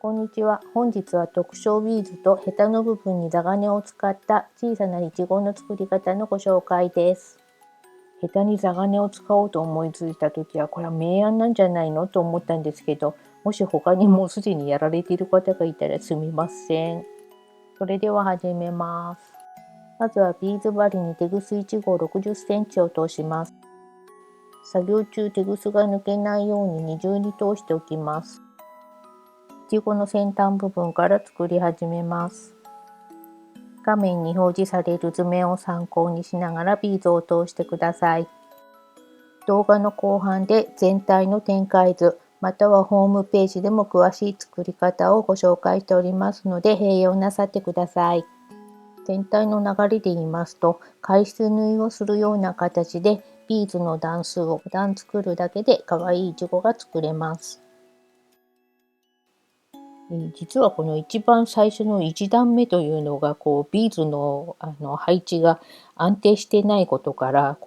こんにちは。本日は特徴ビーズとヘタの部分に座金を使った小さなイチゴの作り方のご紹介です。ヘタに座金を使おうと思いついた時は、これは明暗なんじゃないのと思ったんですけど、もし他にもうすでにやられている方がいたらすみません。それでは始めます。まずはビーズ針にテグス1号60センチを通します。作業中テグスが抜けないように二重に通しておきます。イチゴの先端部分から作り始めます。画面に表示される図面を参考にしながらビーズを通してください。動画の後半で全体の展開図、またはホームページでも詳しい作り方をご紹介しておりますので併用なさってください。全体の流れで言いますと、返し縫いをするような形でビーズの段数を5段作るだけで可愛いイチゴが作れます。実はこの一番最初の1段目というのがビーズの、配置が安定してないことから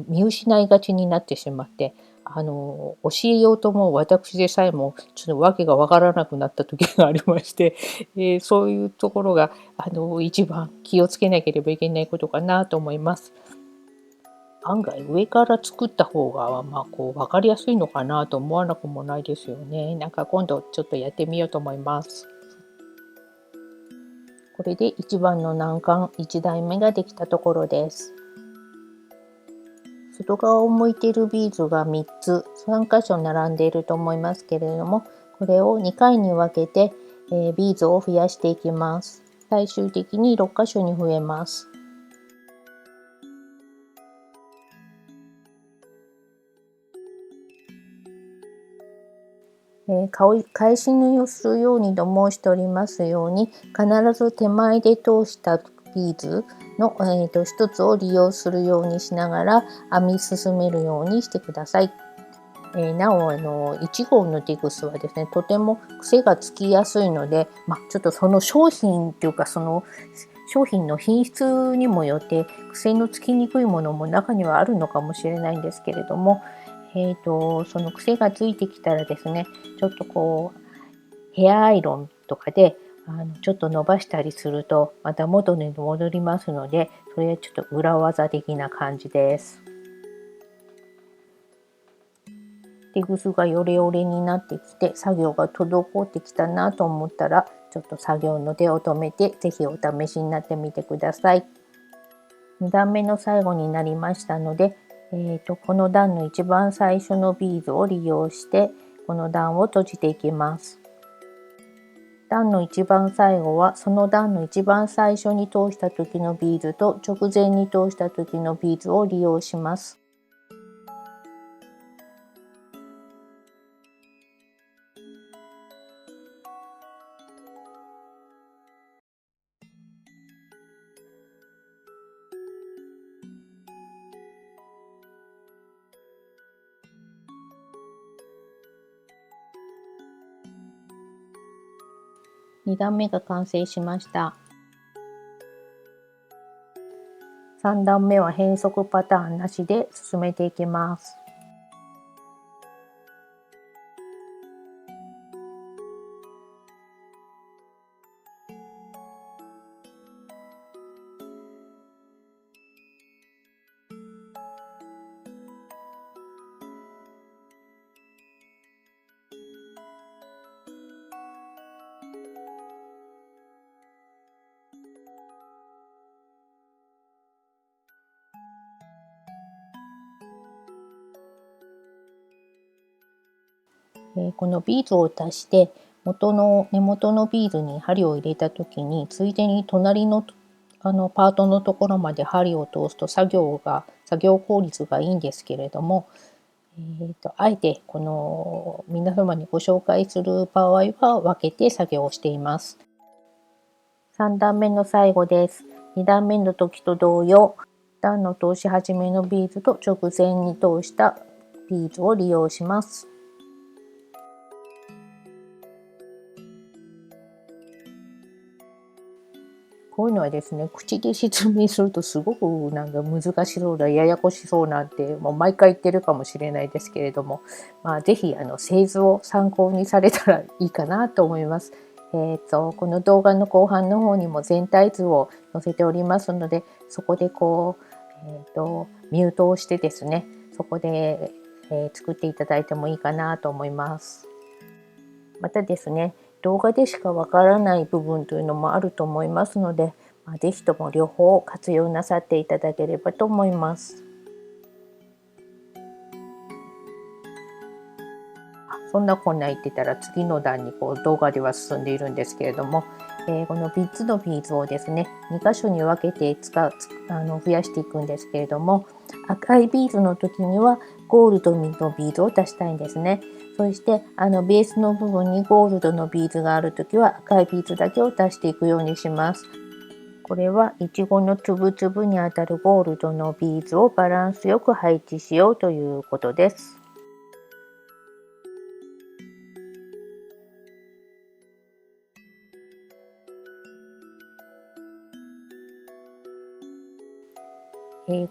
見失いがちになってしまって、教えようとも私でさえもちょっと訳がわからなくなった時がありまして、そういうところが一番気をつけなければいけないことかなと思います。案外上から作った方が、分かりやすいのかなと思わなくもないですよね。なんか今度ちょっとやってみようと思います。これで1番の難関1段目ができたところです。外側を向いているビーズが3つ、3箇所並んでいると思いますけれども、これを2回に分けて、ビーズを増やしていきます。最終的に6箇所に増えます。返し縫いをするようにと申しておりますように、必ず手前で通したビーズの、一つを利用するようにしながら編み進めるようにしてください。なお1号のテグスはですね、とても癖がつきやすいので、ちょっとその商品というかその商品の品質にもよって癖のつきにくいものも中にはあるのかもしれないんですけれども、その癖がついてきたらですね、ちょっとヘアアイロンとかでちょっと伸ばしたりするとまた元に戻りますので、それはちょっと裏技的な感じです。テグスがヨレヨレになってきて作業が滞ってきたなと思ったら、ちょっと作業の手を止めて是非お試しになってみてください。2段目の最後になりましたので、この段の一番最初のビーズを利用してこの段を閉じていきます。段の一番最後はその段の一番最初に通した時のビーズと直前に通した時のビーズを利用します。2段目が完成しました。3段目は変則パターンなしで進めていきます。このビーズを足して根元のビーズに針を入れた時に、ついでに隣のパートのところまで針を通すと作業効率がいいんですけれども、あえてこの皆様にご紹介する場合は分けて作業をしています。3段目の最後です。2段目の時と同様、段の通し始めのビーズと直前に通したビーズを利用します。こういうのはですね、口で説明するとすごくなんか難しそうだ、ややこしそうなんて、もう毎回言ってるかもしれないですけれども、ぜひ製図を参考にされたらいいかなと思います。この動画の後半の方にも全体図を載せておりますので、そこでミュートをしてですね、そこで、作っていただいてもいいかなと思います。またですね、動画でしかわからない部分というのもあると思いますので、ぜひとも両方活用なさっていただければと思います。そんなこんな言ってたら次の段に動画では進んでいるんですけれども、この3つのビーズをですね、2箇所に分けて増やしていくんですけれども、赤いビーズの時にはゴールドのビーズを足したいんですね。そしてベースの部分にゴールドのビーズがある時は赤いビーズだけを足していくようにします。これはいちごのつぶつぶにあたるゴールドのビーズをバランスよく配置しようということです。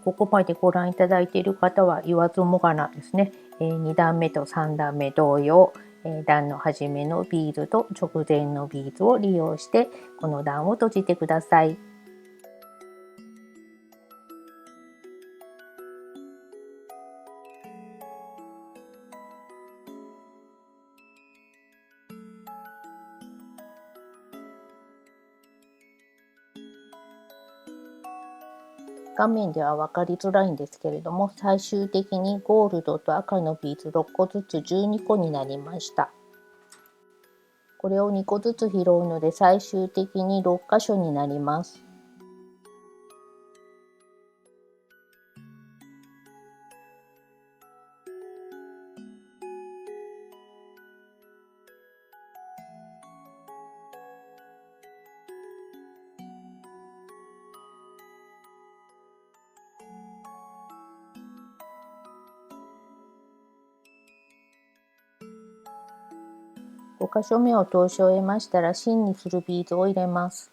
ここまでご覧いただいている方は言わずもがなですね、2段目と3段目同様、段の初めのビーズと直前のビーズを利用してこの段を閉じてください。画面では分かりづらいんですけれども、最終的にゴールドと赤のビーズ6個ずつ12個になりました。これを2個ずつ拾うので最終的に6箇所になります。5箇所目を通し終えましたら芯にするビーズを入れます。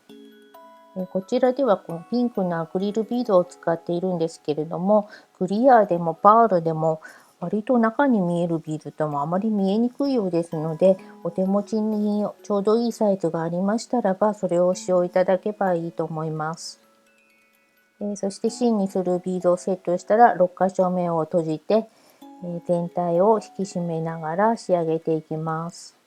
こちらではこのピンクのアクリルビーズを使っているんですけれども、クリアでもパールでも割と中に見えるビーズともあまり見えにくいようですので、お手持ちにちょうどいいサイズがありましたらばそれを使用いただけばいいと思います。そして芯にするビーズをセットしたら6箇所目を閉じて、全体を引き締めながら仕上げていきます。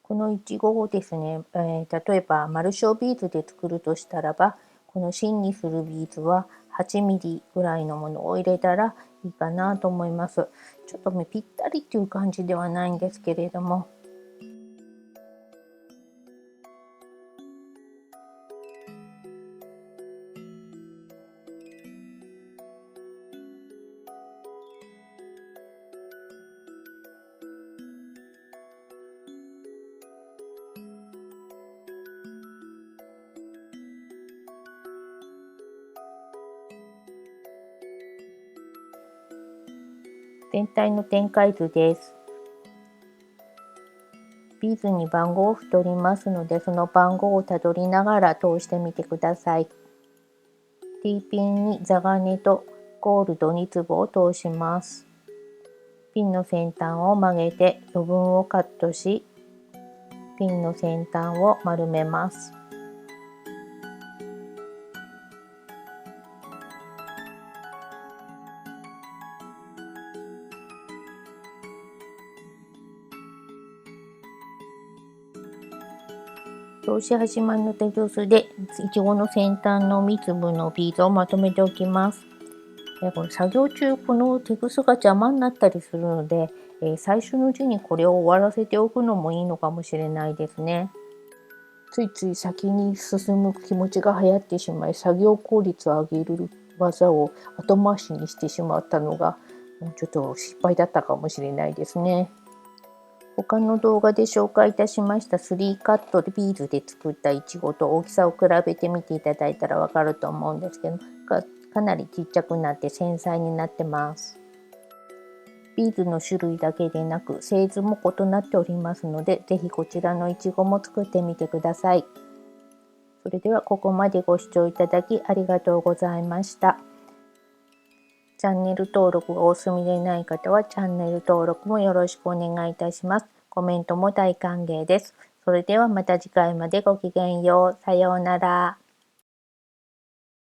このいちごをですね、例えば丸小ビーズで作るとしたらば、この芯にするビーズは8ミリぐらいのものを入れたらいいかなと思います。ちょっとぴったりっていう感じではないんですけれども、全体の展開図です。ビーズに番号を振っておりますので、その番号をたどりながら通してみてください。T ピンに座金とゴールド2粒を通します。ピンの先端を曲げて余分をカットし、ピンの先端を丸めます。通し始まりの手筒でいちごの先端の3粒のビーズをまとめておきます。これ作業中この手ぐすが邪魔になったりするので、最初のうちにこれを終わらせておくのもいいのかもしれないですね。ついつい先に進む気持ちが流行ってしまい、作業効率を上げる技を後回しにしてしまったのがちょっと失敗だったかもしれないですね。他の動画で紹介いたしました3カットビーズで作ったいちごと大きさを比べてみていただいたらわかると思うんですけど、かなりちっちゃくなって繊細になってます。ビーズの種類だけでなく製図も異なっておりますので、ぜひこちらのいちごも作ってみてください。それではここまでご視聴いただきありがとうございました。チャンネル登録がお済みでない方はチャンネル登録もよろしくお願いいたします。コメントも大歓迎です。それではまた次回までごきげんよう。さようなら。